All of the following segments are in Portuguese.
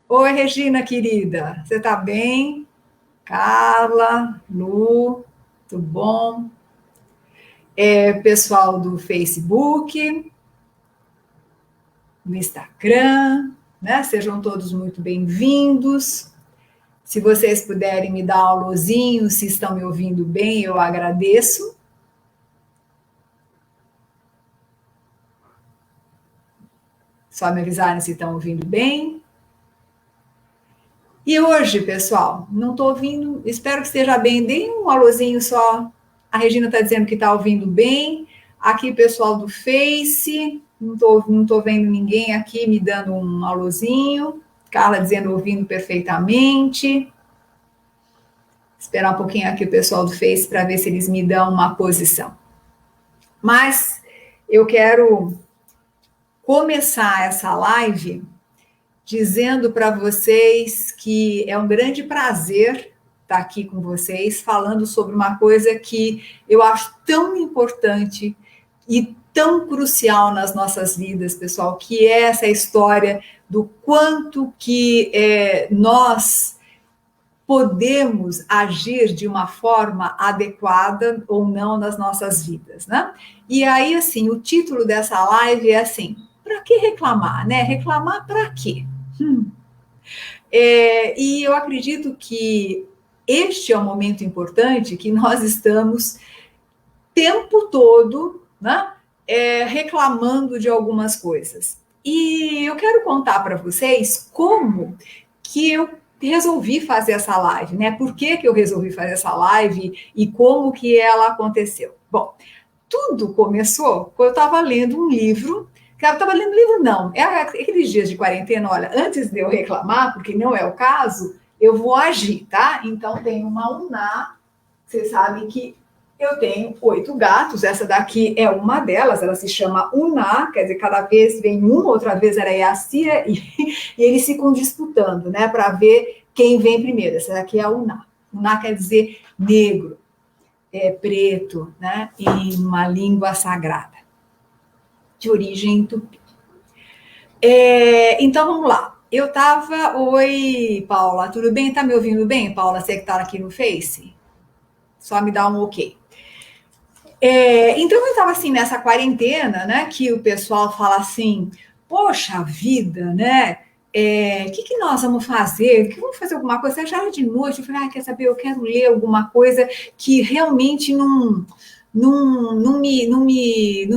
Oi, Regina, querida, você tá bem? Carla, Lu, tudo bom? Pessoal do Facebook, do Instagram, né? Sejam todos muito bem-vindos. Se vocês puderem me dar um alôzinho, se estão me ouvindo bem, eu agradeço. Só me avisarem se estão ouvindo bem. E hoje, pessoal, não estou ouvindo, espero que esteja bem. Deem um alôzinho só. A Regina está dizendo que está ouvindo bem. Aqui, pessoal do Face, não tô vendo ninguém aqui me dando um alôzinho. Carla dizendo ouvindo perfeitamente. Esperar um pouquinho aqui o pessoal do Face para ver se eles me dão uma posição. Mas eu quero começar essa live dizendo para vocês que é um grande prazer estar aqui com vocês, falando sobre uma coisa que eu acho tão importante e tão crucial nas nossas vidas, pessoal, que é essa história do quanto que nós podemos agir de uma forma adequada ou não nas nossas vidas, né? E aí, assim, o título dessa live é assim: para que reclamar, né? Reclamar para quê? E eu acredito que este é um momento importante que nós estamos tempo todo, né, reclamando de algumas coisas. E eu quero contar para vocês como que eu resolvi fazer essa live, né? Por que eu resolvi fazer essa live e como que ela aconteceu? Bom, tudo começou quando eu estava lendo um livro. Eu estava lendo livro, não. É aqueles dias de quarentena, olha, antes de eu reclamar, porque não é o caso, eu vou agir, tá? Então tem uma Uná, você sabe que eu tenho 8 gatos, essa daqui é uma delas, ela se chama Uná, quer dizer, cada vez vem uma, outra vez era Yacia, e eles ficam disputando, né, para ver quem vem primeiro. Essa daqui é a Uná. Uná quer dizer negro, preto, né, em uma língua sagrada, de origem tupi. Então vamos lá. Eu tava. Oi, Paula, tudo bem? Tá me ouvindo bem, Paula? Você que tá aqui no Face? Só me dá um ok. Então eu estava assim nessa quarentena, né? Que o pessoal fala assim, poxa vida, né? Que nós vamos fazer? Que vamos fazer alguma coisa? Já era de noite, eu falei, quer saber? Eu quero ler alguma coisa que realmente não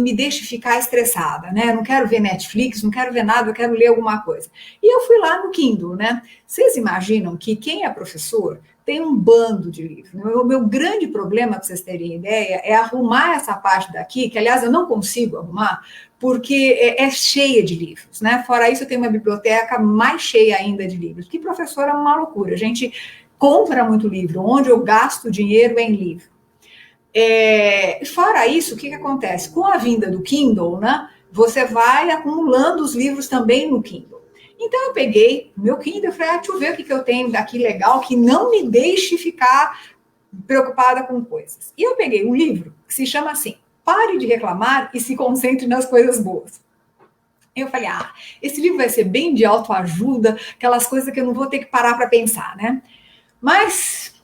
me deixe ficar estressada, né? Eu não quero ver Netflix, não quero ver nada, eu quero ler alguma coisa. E eu fui lá no Kindle, né? Vocês imaginam que quem é professor tem um bando de livros. O meu grande problema, para vocês terem ideia, é arrumar essa parte daqui, que aliás eu não consigo arrumar, porque é cheia de livros, né? Fora isso, eu tenho uma biblioteca mais cheia ainda de livros, que professor é uma loucura. A gente compra muito livro, onde eu gasto dinheiro é em livro. Fora isso, o que acontece? Com a vinda do Kindle, né? Você vai acumulando os livros também no Kindle. Então eu peguei meu Kindle e falei, deixa eu ver o que eu tenho daqui legal que não me deixe ficar preocupada com coisas. E eu peguei um livro que se chama assim, Pare de Reclamar e se Concentre nas Coisas Boas. Eu falei, esse livro vai ser bem de autoajuda, aquelas coisas que eu não vou ter que parar para pensar, né? Mas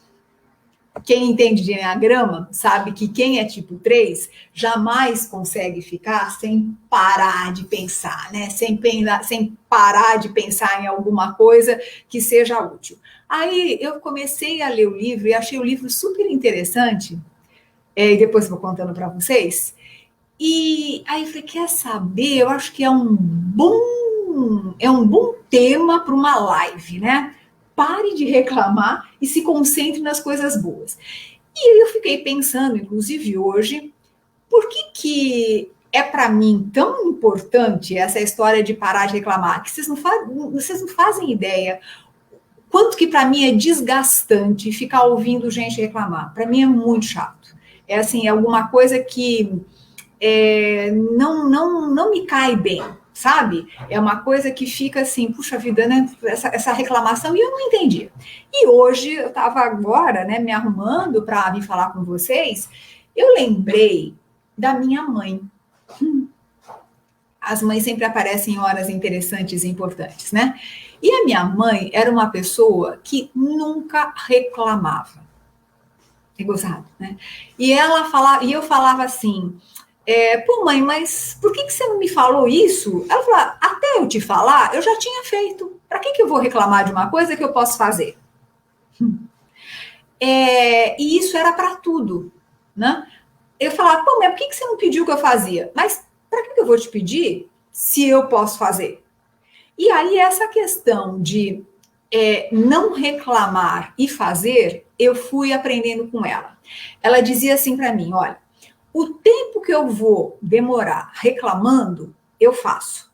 quem entende de enneagrama sabe que quem é tipo 3 jamais consegue ficar sem parar de pensar, né? Sem parar de pensar em alguma coisa que seja útil. Aí eu comecei a ler o livro e achei o livro super interessante, e depois vou contando para vocês. E aí eu falei, quer saber? Eu acho que é um bom tema para uma live, né? Pare de reclamar e se concentre nas coisas boas. E aí eu fiquei pensando, inclusive hoje, por que é para mim tão importante essa história de parar de reclamar? Que vocês não fazem ideia quanto que para mim é desgastante ficar ouvindo gente reclamar. Para mim é muito chato. É assim, é alguma coisa que não me cai bem, sabe? É uma coisa que fica assim, puxa vida, né? Essa reclamação, e eu não entendi. E hoje, eu estava agora, né, me arrumando para vir falar com vocês, eu lembrei da minha mãe. As mães sempre aparecem em horas interessantes e importantes, né? E a minha mãe era uma pessoa que nunca reclamava. É gozado, né? E eu falava assim, pô, mãe, mas por que você não me falou isso? Ela falou, até eu te falar, eu já tinha feito. Para que eu vou reclamar de uma coisa que eu posso fazer? E isso era para tudo, né? Eu falava, pô, mas por que você não pediu que eu fazia? Mas para que eu vou te pedir se eu posso fazer? E aí essa questão de não reclamar e fazer, eu fui aprendendo com ela. Ela dizia assim para mim, olha, o tempo que eu vou demorar reclamando, eu faço.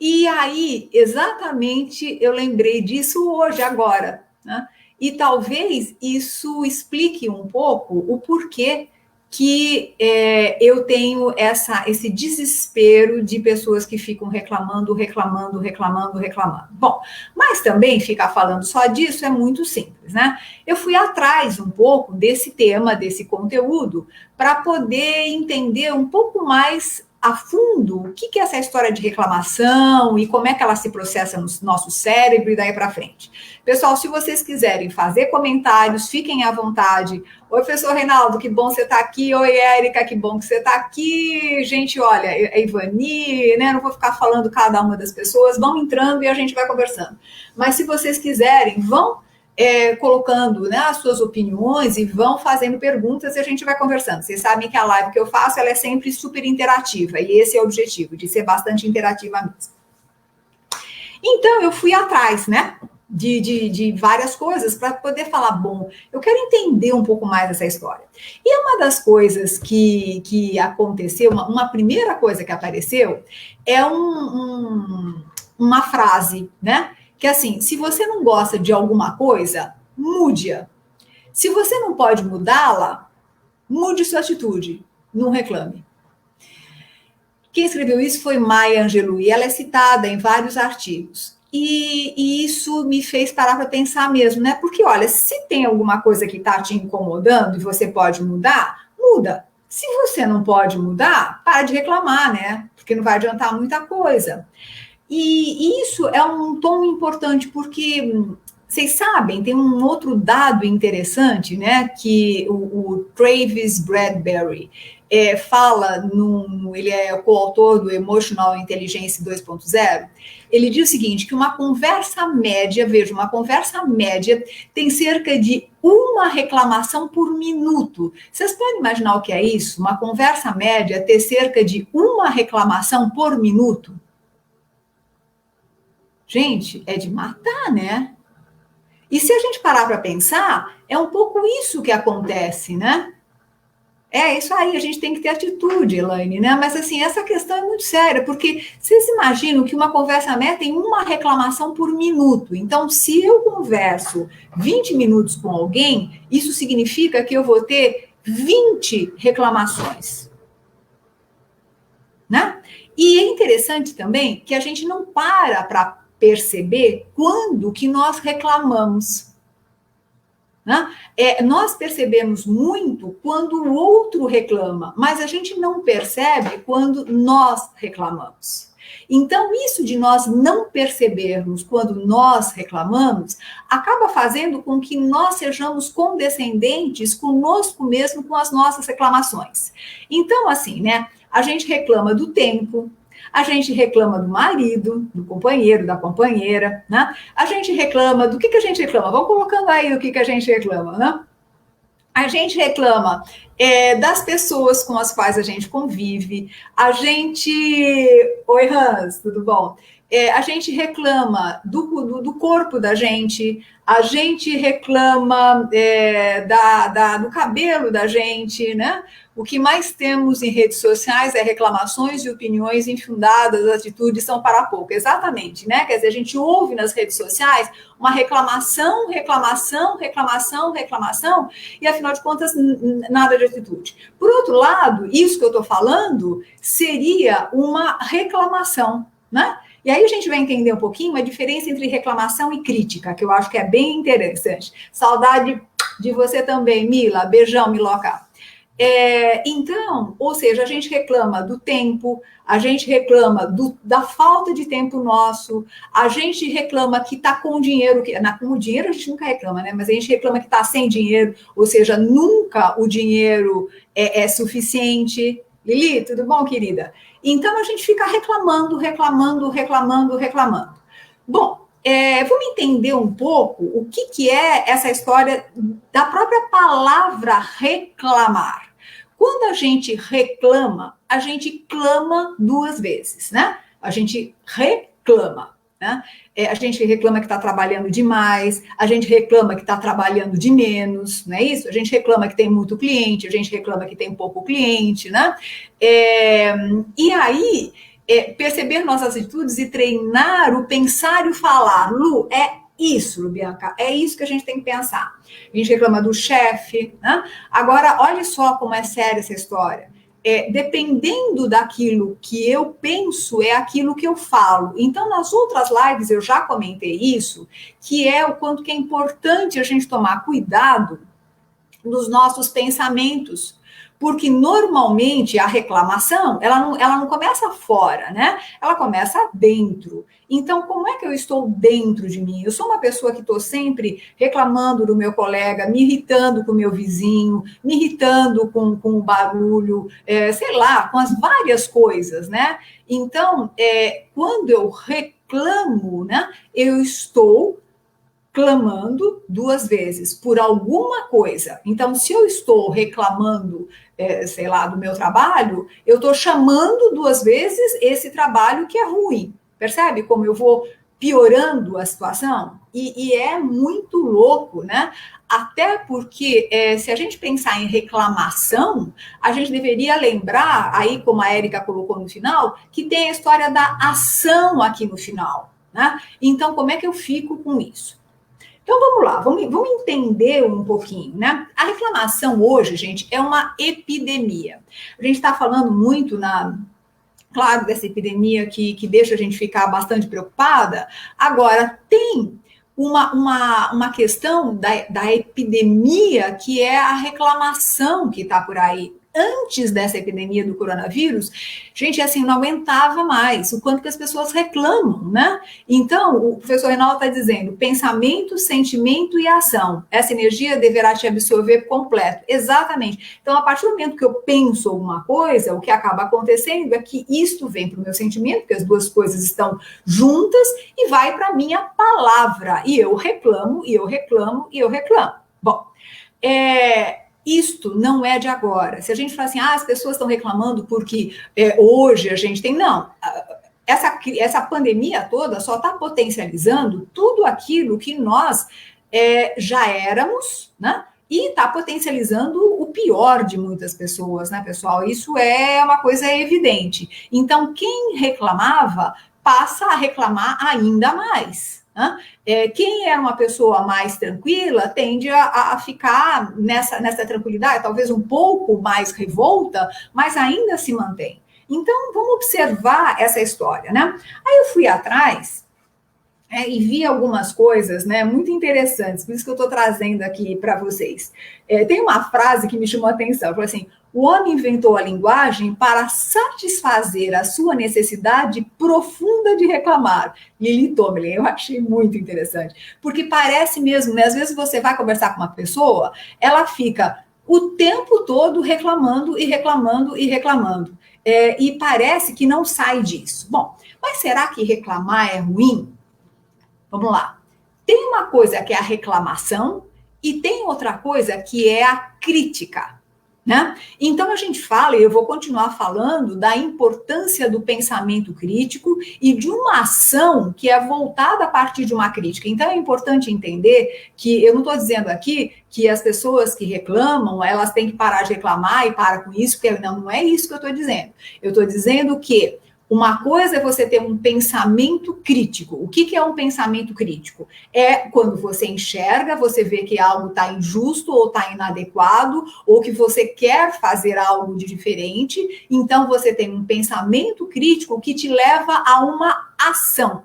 E aí, exatamente, eu lembrei disso hoje, agora, né? E talvez isso explique um pouco o porquê que eu tenho esse desespero de pessoas que ficam reclamando. Bom, mas também ficar falando só disso é muito simples, né? Eu fui atrás um pouco desse tema, desse conteúdo, para poder entender um pouco mais a fundo o que é essa história de reclamação e como é que ela se processa no nosso cérebro e daí para frente. Pessoal, se vocês quiserem fazer comentários, fiquem à vontade. Oi, professor Reinaldo, que bom você estar aqui. Oi, Érica, que bom que você está aqui. Gente, olha, a Ivani, né? Não vou ficar falando cada uma das pessoas, vão entrando e a gente vai conversando. Mas se vocês quiserem, vão colocando, né, as suas opiniões e vão fazendo perguntas e a gente vai conversando. Vocês sabem que a live que eu faço, ela é sempre super interativa e esse é o objetivo, de ser bastante interativa mesmo. Então, eu fui atrás, né, de várias coisas para poder falar, bom, eu quero entender um pouco mais essa história. E uma das coisas que aconteceu, uma primeira coisa que apareceu é uma frase, né, que assim, se você não gosta de alguma coisa, mude-a. Se você não pode mudá-la, mude sua atitude, não reclame. Quem escreveu isso foi Maya Angelou, e ela é citada em vários artigos. E isso me fez parar para pensar mesmo, né? Porque, olha, se tem alguma coisa que está te incomodando e você pode mudar, muda. Se você não pode mudar, para de reclamar, né? Porque não vai adiantar muita coisa. E isso é um tom importante, porque vocês sabem, tem um outro dado interessante, né, que o Travis Bradberry fala, ele é o coautor do Emotional Intelligence 2.0, ele diz o seguinte, que uma conversa média tem cerca de uma reclamação por minuto. Vocês podem imaginar o que é isso? Uma conversa média ter cerca de uma reclamação por minuto? Gente, é de matar, né? E se a gente parar para pensar, é um pouco isso que acontece, né? É isso aí, a gente tem que ter atitude, Elaine, né? Mas assim, essa questão é muito séria, porque vocês imaginam que uma conversa média tem uma reclamação por minuto. Então, se eu converso 20 minutos com alguém, isso significa que eu vou ter 20 reclamações, né? E é interessante também que a gente não para perceber quando que nós reclamamos. Né? Nós percebemos muito quando o outro reclama, mas a gente não percebe quando nós reclamamos. Então, isso de nós não percebermos quando nós reclamamos, acaba fazendo com que nós sejamos condescendentes conosco mesmo com as nossas reclamações. Então, assim, né? A gente reclama do tempo, a gente reclama do marido, do companheiro, da companheira, né? A gente reclama, do que a gente reclama? Vamos colocando aí o que a gente reclama, né? A gente reclama das pessoas com as quais a gente convive, a gente... Oi, Hans, tudo bom? A gente reclama do corpo da gente, a gente reclama do cabelo da gente, né? O que mais temos em redes sociais é reclamações e opiniões infundadas, atitudes são para pouco. Exatamente, né? Quer dizer, a gente ouve nas redes sociais uma reclamação, e afinal de contas, nada de atitude. Por outro lado, isso que eu estou falando seria uma reclamação, né? E aí a gente vai entender um pouquinho a diferença entre reclamação e crítica, que eu acho que é bem interessante. Saudade de você também, Mila. Beijão, Miloca. Então, ou seja, a gente reclama do tempo, a gente reclama da falta de tempo nosso, a gente reclama que está com dinheiro, com o dinheiro a gente nunca reclama, né? Mas a gente reclama que está sem dinheiro, ou seja, nunca o dinheiro é suficiente. Lili, tudo bom, querida? Então a gente fica reclamando, reclamando, reclamando, reclamando. Bom, vamos entender um pouco o que é essa história da própria palavra reclamar. Quando a gente reclama, a gente clama duas vezes, né? A gente reclama, né? A gente reclama que está trabalhando demais, a gente reclama que está trabalhando de menos, não é isso? A gente reclama que tem muito cliente, a gente reclama que tem pouco cliente, né? E aí, perceber nossas atitudes e treinar o pensar e o falar. Lu, isso, Bianca, é isso que a gente tem que pensar. A gente reclama do chefe, né? Agora, olha só como é séria essa história. Dependendo daquilo que eu penso, é aquilo que eu falo. Então, nas outras lives eu já comentei isso, que é o quanto que é importante a gente tomar cuidado nos nossos pensamentos, porque normalmente a reclamação, ela não começa fora, né? Ela começa dentro. Então, como é que eu estou dentro de mim? Eu sou uma pessoa que estou sempre reclamando do meu colega, me irritando com o meu vizinho, me irritando com o barulho, sei lá, com as várias coisas, né? Então, quando eu reclamo, né, eu estou clamando duas vezes por alguma coisa. Então, se eu estou reclamando, sei lá, do meu trabalho, eu estou chamando duas vezes esse trabalho que é ruim. Percebe como eu vou piorando a situação? E é muito louco, né? Até porque, se a gente pensar em reclamação, a gente deveria lembrar, aí como a Érica colocou no final, que tem a história da ação aqui no final, né? Então, como é que eu fico com isso? Então vamos lá, vamos entender um pouquinho, né? A reclamação hoje, gente, é uma epidemia. A gente está falando muito claro, dessa epidemia que deixa a gente ficar bastante preocupada. Agora, tem uma questão da epidemia que é a reclamação que está por aí. Antes dessa epidemia do coronavírus, gente, assim, não aguentava mais o quanto que as pessoas reclamam, né? Então, o professor Reinaldo está dizendo, pensamento, sentimento e ação. Essa energia deverá te absorver completo. Exatamente. Então, a partir do momento que eu penso alguma coisa, o que acaba acontecendo é que isto vem para o meu sentimento, porque as duas coisas estão juntas, e vai para a minha palavra. E eu reclamo, e eu reclamo, e eu reclamo. Bom, isto não é de agora. Se a gente fala assim, as pessoas estão reclamando porque hoje a gente tem... Não, essa pandemia toda só está potencializando tudo aquilo que nós já éramos, né? E está potencializando o pior de muitas pessoas, né, pessoal? Isso é uma coisa evidente. Então, quem reclamava passa a reclamar ainda mais. Né? Quem é uma pessoa mais tranquila tende a ficar nessa tranquilidade, talvez um pouco mais revolta, mas ainda se mantém. Então, vamos observar essa história, né? Aí eu fui atrás e vi algumas coisas, né, muito interessantes, por isso que eu estou trazendo aqui para vocês. Tem uma frase que me chamou a atenção, falou assim, o homem inventou a linguagem para satisfazer a sua necessidade profunda de reclamar. Lili Tomlin, eu achei muito interessante, porque parece mesmo, né, às vezes você vai conversar com uma pessoa, ela fica o tempo todo reclamando e reclamando e reclamando, e parece que não sai disso. Bom, mas será que reclamar é ruim? Vamos lá. Tem uma coisa que é a reclamação e tem outra coisa que é a crítica, né? Então a gente fala, e eu vou continuar falando, da importância do pensamento crítico e de uma ação que é voltada a partir de uma crítica. Então é importante entender que eu não estou dizendo aqui que as pessoas que reclamam, elas têm que parar de reclamar e parar com isso, porque não é isso que eu estou dizendo. Eu estou dizendo que uma coisa é você ter um pensamento crítico. O que é um pensamento crítico? É quando você enxerga, você vê que algo está injusto ou está inadequado, ou que você quer fazer algo de diferente. Então, você tem um pensamento crítico que te leva a uma ação.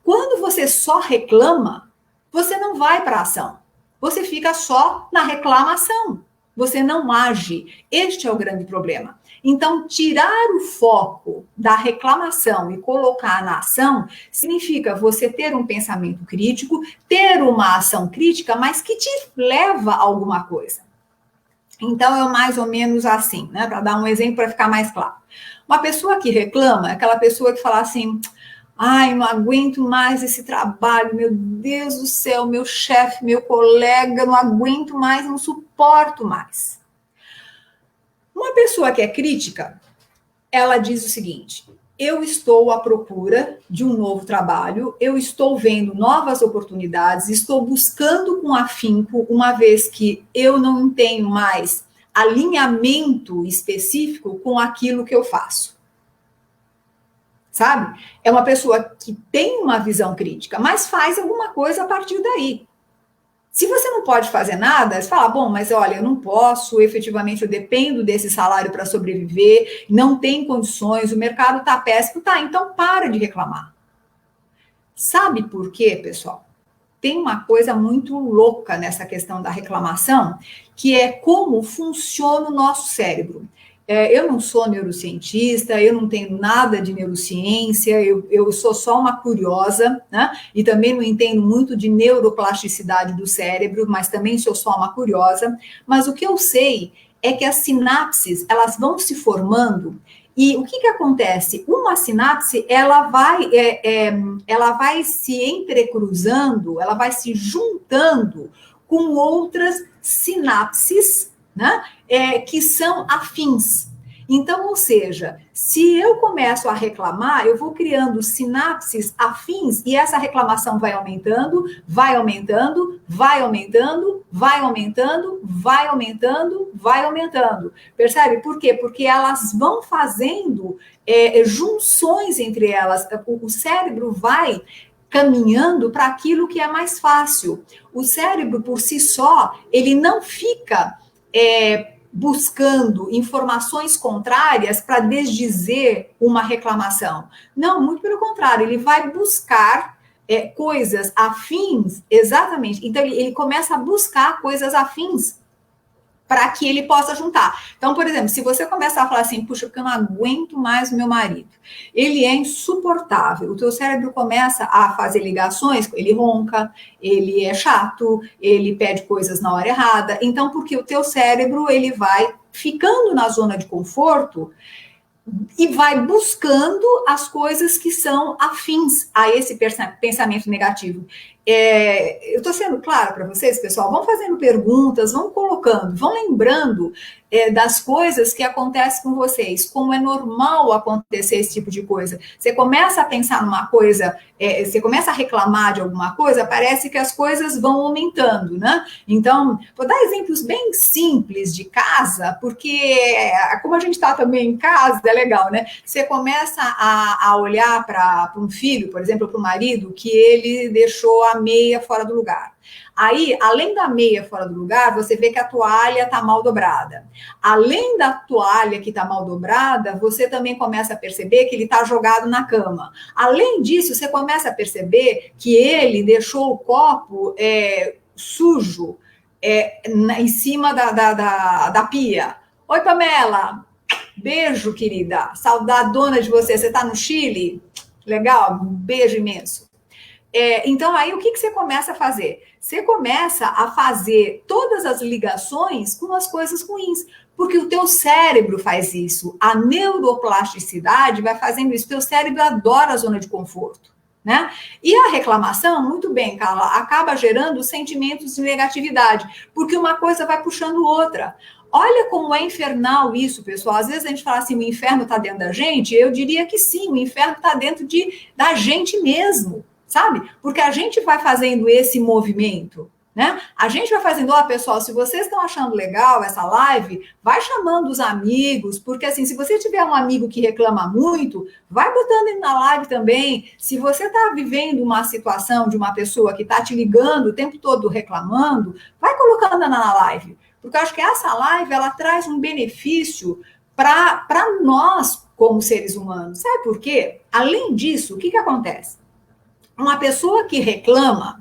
Quando você só reclama, você não vai para a ação. Você fica só na reclamação. você não age. Este é o grande problema. Então, tirar o foco da reclamação e colocar na ação significa você ter um pensamento crítico, ter uma ação crítica, mas que te leva a alguma coisa. Então, é mais ou menos assim, né? Para dar um exemplo para ficar mais claro. Uma pessoa que reclama é aquela pessoa que fala assim: ai, não aguento mais esse trabalho, meu Deus do céu, meu chefe, meu colega, não aguento mais, não suporto mais. Uma pessoa que é crítica, ela diz o seguinte: eu estou à procura de um novo trabalho, eu estou vendo novas oportunidades, estou buscando com afinco, uma vez que eu não tenho mais alinhamento específico com aquilo que eu faço. Sabe? É uma pessoa que tem uma visão crítica, mas faz alguma coisa a partir daí. Se você não pode fazer nada, você fala, bom, mas olha, eu não posso, efetivamente eu dependo desse salário para sobreviver, não tem condições, o mercado está péssimo, tá, então para de reclamar. Sabe por quê, pessoal? Tem uma coisa muito louca nessa questão da reclamação, que é como funciona o nosso cérebro. Eu não sou neurocientista, eu não tenho nada de neurociência, eu sou só uma curiosa, né? E também não entendo muito de neuroplasticidade do cérebro, mas também sou só uma curiosa. Mas o que eu sei é que as sinapses, elas vão se formando e o que acontece? Uma sinapse, ela vai se entrecruzando, ela vai se juntando com outras sinapses, né? Que são afins. Então, ou seja, se eu começo a reclamar, eu vou criando sinapses afins e essa reclamação vai aumentando, vai aumentando, vai aumentando, vai aumentando, vai aumentando, vai aumentando. Percebe? Por quê? Porque elas vão fazendo junções entre elas. O cérebro vai caminhando para aquilo que é mais fácil. O cérebro, por si só, ele não fica buscando informações contrárias para desdizer uma reclamação. Não, muito pelo contrário, ele vai buscar coisas afins, exatamente. Então, ele começa a buscar coisas afins para que ele possa juntar. Então, por exemplo, se você começar a falar assim, puxa, porque eu não aguento mais o meu marido, ele é insuportável, o teu cérebro começa a fazer ligações, ele ronca, ele é chato, ele pede coisas na hora errada, então, porque o teu cérebro, ele vai ficando na zona de conforto e vai buscando as coisas que são afins a esse pensamento negativo. Eu estou sendo claro para vocês, pessoal? Vão fazendo perguntas, vão colocando, vão lembrando das coisas que acontecem com vocês, como é normal acontecer esse tipo de coisa. Você começa a pensar numa coisa, você começa a reclamar de alguma coisa, parece que as coisas vão aumentando, né? Então, vou dar exemplos bem simples de casa, porque como a gente está também em casa, é legal, né? Você começa a olhar para um filho, por exemplo, para o marido, que ele deixou a meia fora do lugar. Aí, além da meia fora do lugar, você vê que a toalha está mal dobrada. Além da toalha que está mal dobrada, você também começa a perceber que ele está jogado na cama. Além disso, você começa a perceber que ele deixou o copo sujo em cima da pia. Oi, Pamela. Beijo, querida. Saudadona de você. Você está no Chile? Legal? Um beijo imenso. Então, aí, o que você começa a fazer? Você começa a fazer todas as ligações com as coisas ruins, porque o teu cérebro faz isso. A neuroplasticidade vai fazendo isso. O teu cérebro adora a zona de conforto, né? E a reclamação, muito bem, Carla, acaba gerando sentimentos de negatividade, porque uma coisa vai puxando outra. Olha como é infernal isso, pessoal. Às vezes a gente fala assim, o inferno está dentro da gente. Eu diria que sim, o inferno está dentro da gente mesmo. Sabe? Porque a gente vai fazendo esse movimento, né? A gente vai fazendo, pessoal, se vocês estão achando legal essa live, vai chamando os amigos, porque assim, se você tiver um amigo que reclama muito, vai botando ele na live também. Se você está vivendo uma situação de uma pessoa que está te ligando o tempo todo reclamando, vai colocando na live, porque eu acho que essa live, ela traz um benefício para nós, como seres humanos. Sabe por quê? Além disso, o que acontece? Uma pessoa que reclama,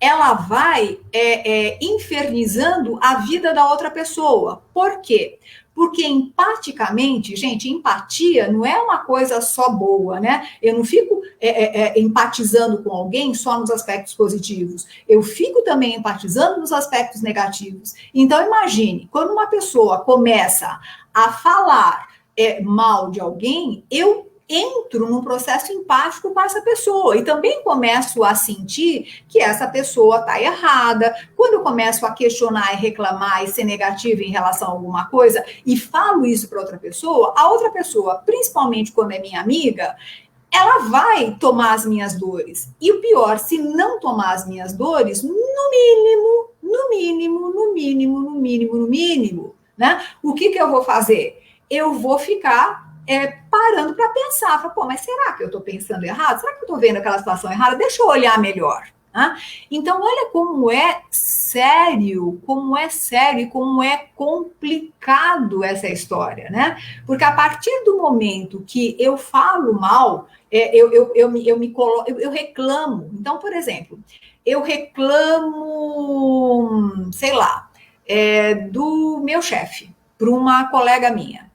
ela vai infernizando a vida da outra pessoa. Por quê? Porque empaticamente, gente, empatia não é uma coisa só boa, né? Eu não fico empatizando com alguém só nos aspectos positivos. Eu fico também empatizando nos aspectos negativos. Então, imagine, quando uma pessoa começa a falar mal de alguém, eu entro num processo empático com essa pessoa e também começo a sentir que essa pessoa está errada. Quando eu começo a questionar e reclamar e ser negativa em relação a alguma coisa e falo isso para outra pessoa, a outra pessoa, principalmente quando é minha amiga, ela vai tomar as minhas dores. E o pior, se não tomar as minhas dores, no mínimo, né? O que eu vou fazer? Eu vou ficar parando para pensar, pô, mas será que eu estou pensando errado? Será que eu estou vendo aquela situação errada? Deixa eu olhar melhor. Né? Então, olha como é sério e como é complicado essa história, né? Porque a partir do momento que eu falo mal, eu reclamo. Então, por exemplo, eu reclamo, sei lá, do meu chefe para uma colega minha.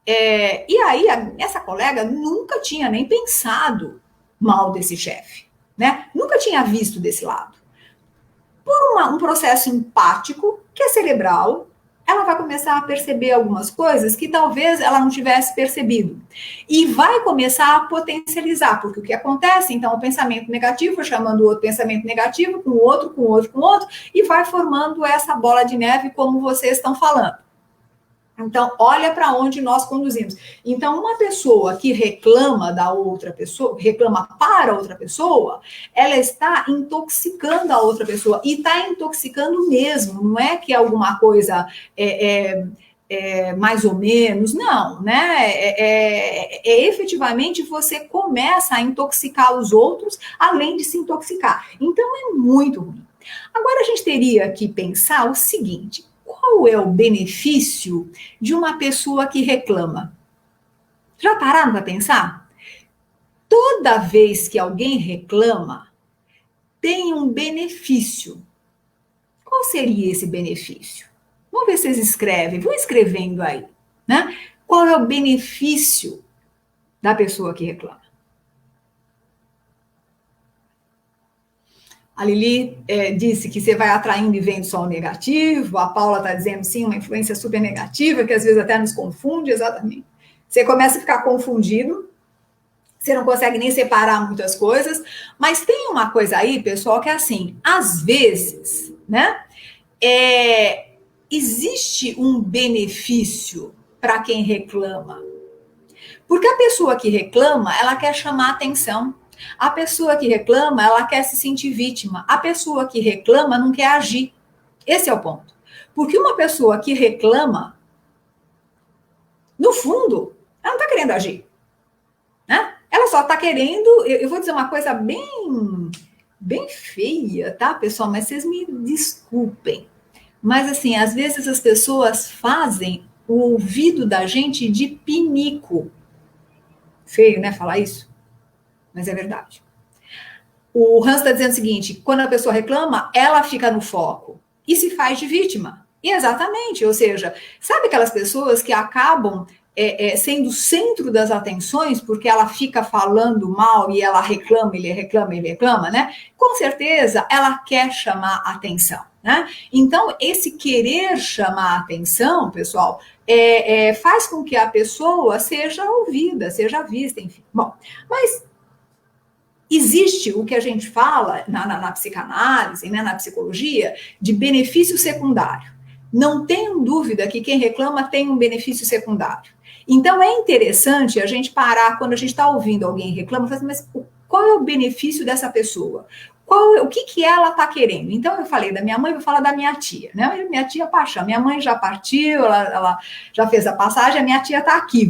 E aí, essa colega nunca tinha nem pensado mal desse chefe, né? Nunca tinha visto desse lado. Por um processo empático, que é cerebral, ela vai começar a perceber algumas coisas que talvez ela não tivesse percebido. E vai começar a potencializar, porque o que acontece, então, o pensamento negativo, chamando o outro pensamento negativo, com o outro, e vai formando essa bola de neve, como vocês estão falando. Então, olha para onde nós conduzimos. Então, uma pessoa que reclama da outra pessoa, reclama para outra pessoa, ela está intoxicando a outra pessoa. E está intoxicando mesmo. Não é que é alguma coisa mais ou menos, não, né? Efetivamente você começa a intoxicar os outros, além de se intoxicar. Então, é muito ruim. Agora, a gente teria que pensar o seguinte: qual é o benefício de uma pessoa que reclama? Já pararam para pensar? Toda vez que alguém reclama, tem um benefício. Qual seria esse benefício? Vamos ver se vocês escrevem. Vão escrevendo aí, né? Qual é o benefício da pessoa que reclama? A Lili disse que você vai atraindo e vendo só o negativo. A Paula está dizendo, sim, uma influência super negativa, que às vezes até nos confunde, exatamente. Você começa a ficar confundido, você não consegue nem separar muitas coisas, mas tem uma coisa aí, pessoal, que é assim, às vezes, né, existe um benefício para quem reclama. Porque a pessoa que reclama, ela quer chamar atenção. A pessoa que reclama, ela quer se sentir vítima. A pessoa que reclama não quer agir. Esse é o ponto. Porque uma pessoa que reclama, no fundo, ela não está querendo agir. Né? Ela só está querendo, eu vou dizer uma coisa bem feia, tá, pessoal? Mas vocês me desculpem. Mas, assim, às vezes as pessoas fazem o ouvido da gente de pinico. Feio, né, falar isso? Mas é verdade. O Hans está dizendo o seguinte: quando a pessoa reclama, ela fica no foco e se faz de vítima. E exatamente, ou seja, sabe aquelas pessoas que acabam sendo o centro das atenções porque ela fica falando mal e ela reclama, ele reclama, né? Com certeza, ela quer chamar atenção, né? Então, esse querer chamar atenção, pessoal, faz com que a pessoa seja ouvida, seja vista, enfim. Bom, mas existe o que a gente fala na psicanálise, né, na psicologia, de benefício secundário. Não tenham dúvida que quem reclama tem um benefício secundário. Então, é interessante a gente parar, quando a gente está ouvindo alguém reclamar, falar assim, mas qual é o benefício dessa pessoa? O que ela está querendo? Então, eu falei da minha mãe, vou falar da minha tia, né? Minha tia paixão, minha mãe já partiu, ela já fez a passagem, a minha tia está aqui,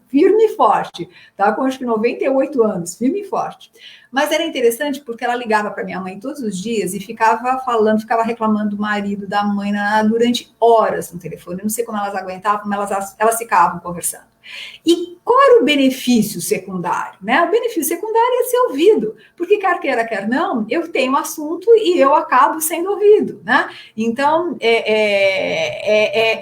firme e forte, tá? Com acho que 98 anos, firme e forte. Mas era interessante porque ela ligava para minha mãe todos os dias e ficava falando, ficava reclamando do marido, da mãe, durante horas no telefone. Eu não sei como elas aguentavam, como elas ficavam conversando. E qual era o benefício secundário? Né? O benefício secundário é ser ouvido, porque quer queira, quer não, eu tenho assunto e eu acabo sendo ouvido. Né? Então,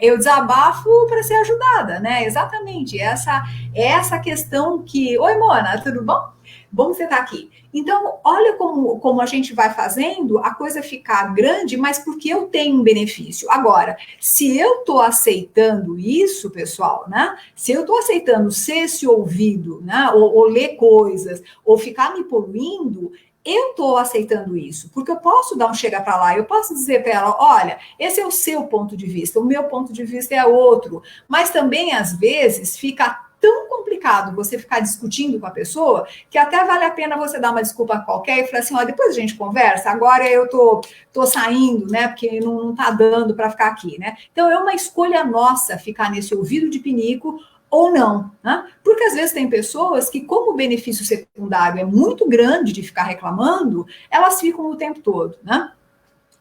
eu desabafo para ser ajudada, né? Exatamente, essa questão que... Oi, Mona, tudo bom? Bom você estar aqui. Então, olha como a gente vai fazendo a coisa ficar grande, mas porque eu tenho um benefício. Agora, se eu estou aceitando isso, pessoal, né? Se eu estou aceitando ser esse ouvido, né? Ou ler coisas, ou ficar me poluindo, eu estou aceitando isso, porque eu posso dar um chega para lá, eu posso dizer para ela, olha, esse é o seu ponto de vista, o meu ponto de vista é outro, mas também, às vezes, fica tão complicado você ficar discutindo com a pessoa que até vale a pena você dar uma desculpa qualquer e falar assim, ó, depois a gente conversa, agora eu tô saindo, né, porque não tá dando para ficar aqui, né? Então é uma escolha nossa ficar nesse ouvido de pinico ou não, né? Porque às vezes tem pessoas que, como o benefício secundário é muito grande de ficar reclamando, elas ficam o tempo todo, né?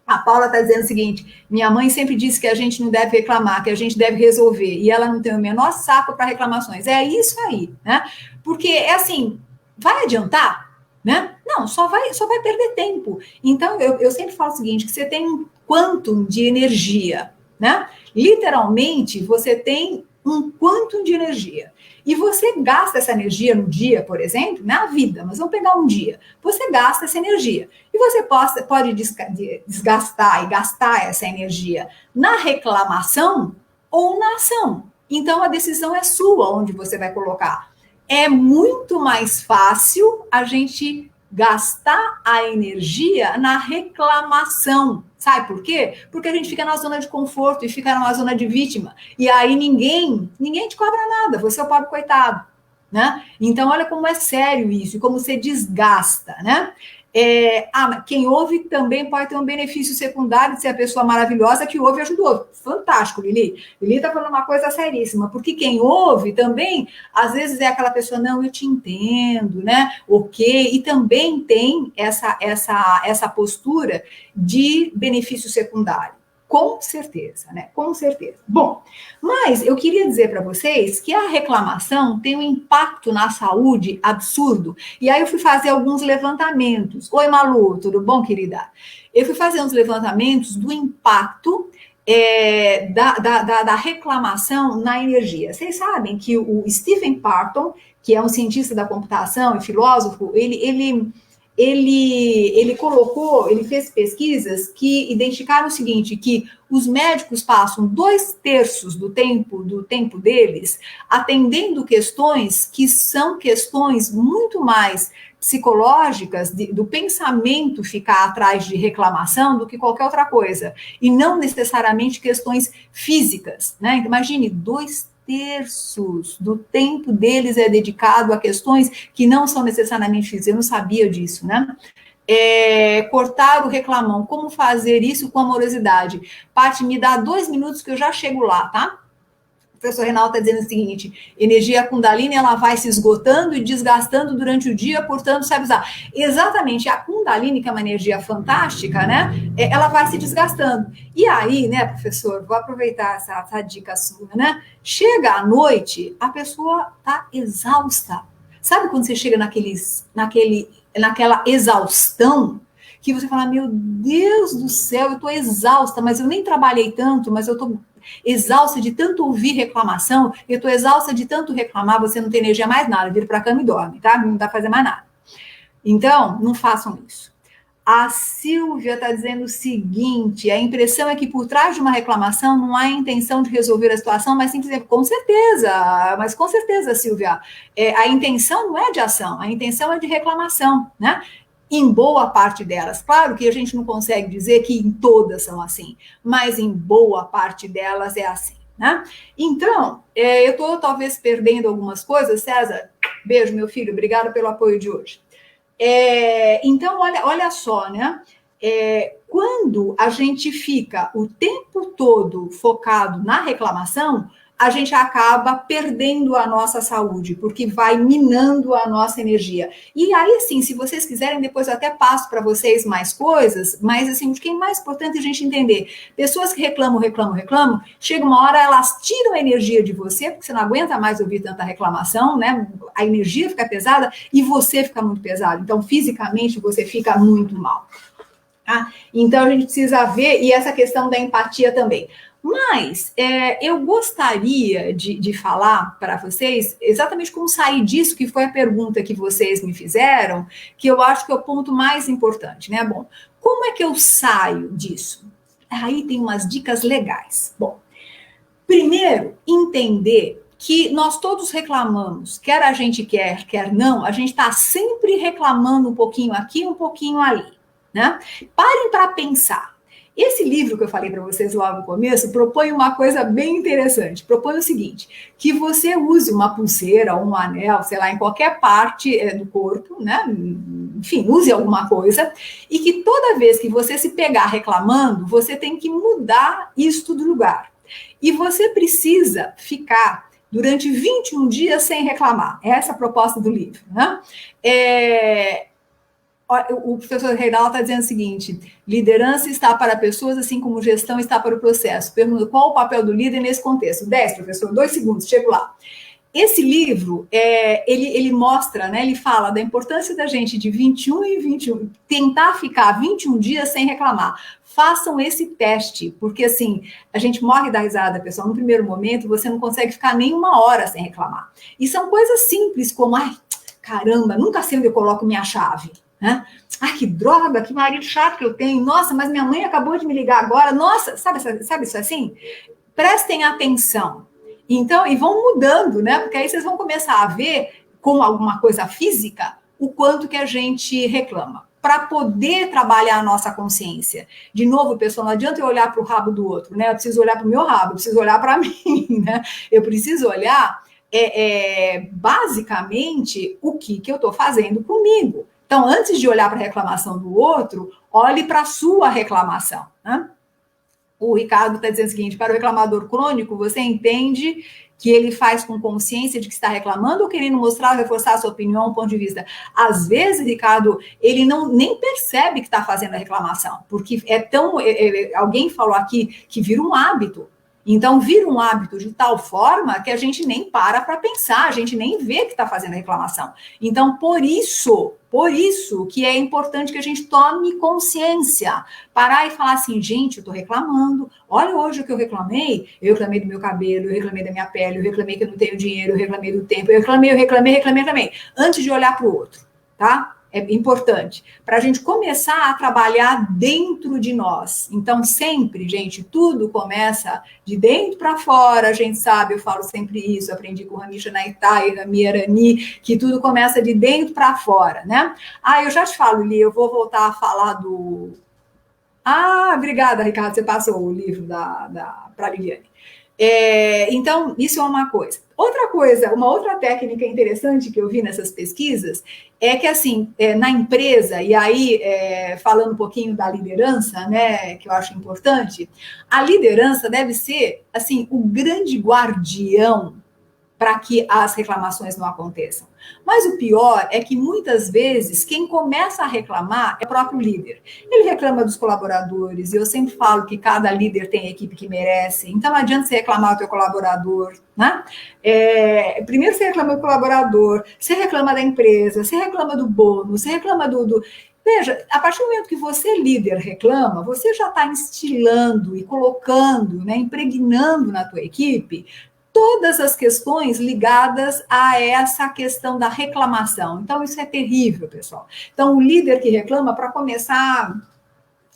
A Paula está dizendo o seguinte: minha mãe sempre disse que a gente não deve reclamar, que a gente deve resolver, e ela não tem o menor saco para reclamações. É isso aí, né? Porque é assim, vai adiantar? Né? Não, só vai perder tempo. Então, eu sempre falo o seguinte: que você tem um quantum de energia, né? Literalmente, você tem um quantum de energia. E você gasta essa energia no dia, por exemplo, na vida, mas vamos pegar um dia. Você gasta essa energia. E você pode desgastar e gastar essa energia na reclamação ou na ação. Então, a decisão é sua, onde você vai colocar. É muito mais fácil a gente gastar a energia na reclamação. Sabe por quê? Porque a gente fica na zona de conforto e fica numa zona de vítima. E aí ninguém te cobra nada, você é o pobre coitado. Né? Então, olha como é sério isso, e como você desgasta, né? Quem ouve também pode ter um benefício secundário de ser a pessoa maravilhosa que ouve e ajudou. Fantástico, Lili. Lili está falando uma coisa seríssima, porque quem ouve também, às vezes é aquela pessoa, não, eu te entendo, né? Ok, e também tem essa postura de benefício secundário. Com certeza, né? Com certeza. Bom, mas eu queria dizer para vocês que a reclamação tem um impacto na saúde absurdo. E aí eu fui fazer alguns levantamentos. Oi, Malu, tudo bom, querida? Eu fui fazer uns levantamentos do impacto da reclamação na energia. Vocês sabem que o Stephen Parton, que é um cientista da computação e filósofo, ele fez pesquisas que identificaram o seguinte, que os médicos passam 2/3 do tempo deles atendendo questões que são questões muito mais psicológicas, do pensamento ficar atrás de reclamação do que qualquer outra coisa, e não necessariamente questões físicas, né? Imagine, 2/3 do tempo deles é dedicado a questões que não são necessariamente físicas. Eu não sabia disso, né? Cortar o reclamão. Como fazer isso com amorosidade? Paty, me dá 2 minutos que eu já chego lá, tá? O professor Reinaldo está dizendo o seguinte: energia Kundalini, ela vai se esgotando e desgastando durante o dia, portanto, sabe usar. Exatamente, a Kundalini, que é uma energia fantástica, né? Ela vai se desgastando. E aí, né, professor, vou aproveitar essa dica sua, né? Chega à noite, a pessoa está exausta. Sabe quando você chega naquela exaustão, que você fala, meu Deus do céu, eu estou exausta, mas eu nem trabalhei tanto, mas eu estou exausta de tanto ouvir reclamação, eu estou exausta de tanto reclamar, você não tem energia mais nada, vira para a cama e dorme, tá? Não dá para fazer mais nada. Então, não façam isso. A Silvia está dizendo o seguinte: a impressão é que por trás de uma reclamação não há intenção de resolver a situação, mas simplesmente, com certeza, Silvia, a intenção não é de ação, a intenção é de reclamação, né? Em boa parte delas. Claro que a gente não consegue dizer que em todas são assim, mas em boa parte delas é assim, né? Então, eu estou talvez perdendo algumas coisas. César, beijo, meu filho, obrigado pelo apoio de hoje. Então, olha só, né? Quando a gente fica o tempo todo focado na reclamação, a gente acaba perdendo a nossa saúde, porque vai minando a nossa energia. E aí, assim, se vocês quiserem, depois eu até passo para vocês mais coisas, mas, assim, o que é mais importante a gente entender, pessoas que reclamam, chega uma hora, elas tiram a energia de você, porque você não aguenta mais ouvir tanta reclamação, né? A energia fica pesada e você fica muito pesado. Então, fisicamente, você fica muito mal. Tá? Então, a gente precisa ver, e essa questão da empatia também. Mas eu gostaria de falar para vocês exatamente como sair disso, que foi a pergunta que vocês me fizeram, que eu acho que é o ponto mais importante, né? Bom, como é que eu saio disso? Aí tem umas dicas legais. Bom, primeiro, entender que nós todos reclamamos, quer a gente quer não, a gente está sempre reclamando um pouquinho aqui, um pouquinho ali, né? Parem para pensar. Esse livro que eu falei para vocês lá no começo propõe uma coisa bem interessante. Propõe o seguinte, que você use uma pulseira ou um anel, sei lá, em qualquer parte do corpo, né? Enfim, use alguma coisa, e que toda vez que você se pegar reclamando, você tem que mudar isto do lugar. E você precisa ficar durante 21 dias sem reclamar. Essa é a proposta do livro, né? O professor Reinaldo está dizendo o seguinte: liderança está para pessoas, assim como gestão está para o processo. Pergunta qual o papel do líder nesse contexto. 10, professor, 2 segundos, chego lá. Esse livro, ele mostra, né, ele fala da importância da gente de 21 em 21, tentar ficar 21 dias sem reclamar. Façam esse teste, porque assim, a gente morre da risada, pessoal. No primeiro momento, você não consegue ficar nem 1 hora sem reclamar. E são coisas simples, como, ai, caramba, nunca sei onde eu coloco minha chave. Né? Ai, que droga, que marido chato que eu tenho. Nossa, mas minha mãe acabou de me ligar agora. Nossa, sabe isso assim? Prestem atenção. Então, e vão mudando, né? Porque aí vocês vão começar a ver, com alguma coisa física, o quanto que a gente reclama. Para poder trabalhar a nossa consciência. De novo, pessoal, não adianta eu olhar para o rabo do outro, né? Eu preciso olhar para o meu rabo, eu preciso olhar para mim, né? Eu preciso olhar, basicamente, o que eu estou fazendo comigo. Então, antes de olhar para a reclamação do outro, olhe para a sua reclamação. Né? O Ricardo está dizendo o seguinte: para o reclamador crônico, você entende que ele faz com consciência de que está reclamando ou querendo mostrar, reforçar a sua opinião, ponto de vista? Às vezes, Ricardo, ele nem percebe que está fazendo a reclamação, porque alguém falou aqui que vira um hábito. Então, vira um hábito de tal forma que a gente nem para pensar, a gente nem vê que está fazendo a reclamação. Então, por isso que é importante que a gente tome consciência, parar e falar assim, gente, eu estou reclamando, olha hoje o que eu reclamei do meu cabelo, eu reclamei da minha pele, eu reclamei que eu não tenho dinheiro, eu reclamei do tempo, eu reclamei, antes de olhar para o outro, tá? É importante, para a gente começar a trabalhar dentro de nós. Então, sempre, gente, tudo começa de dentro para fora, a gente sabe, eu falo sempre isso, aprendi com Ranisha Naitá e Rami Arani, que tudo começa de dentro para fora, né? Eu já te falo, Li, eu vou voltar a falar do... obrigada, Ricardo, você passou o livro para a Liliane. Então, isso é uma coisa. Uma outra técnica interessante que eu vi nessas pesquisas é que, assim, na empresa, e aí falando um pouquinho da liderança, né, que eu acho importante, a liderança deve ser, assim, o grande guardião para que as reclamações não aconteçam. Mas o pior é que, muitas vezes, quem começa a reclamar é o próprio líder. Ele reclama dos colaboradores, e eu sempre falo que cada líder tem a equipe que merece, então não adianta você reclamar do teu colaborador, né? Primeiro você reclama do colaborador, você reclama da empresa, você reclama do bônus, você reclama do... Veja, a partir do momento que você, líder, reclama, você já está instilando e colocando, né, impregnando na tua equipe todas as questões ligadas a essa questão da reclamação. Então, isso é terrível, pessoal. Então, o líder que reclama, para começar,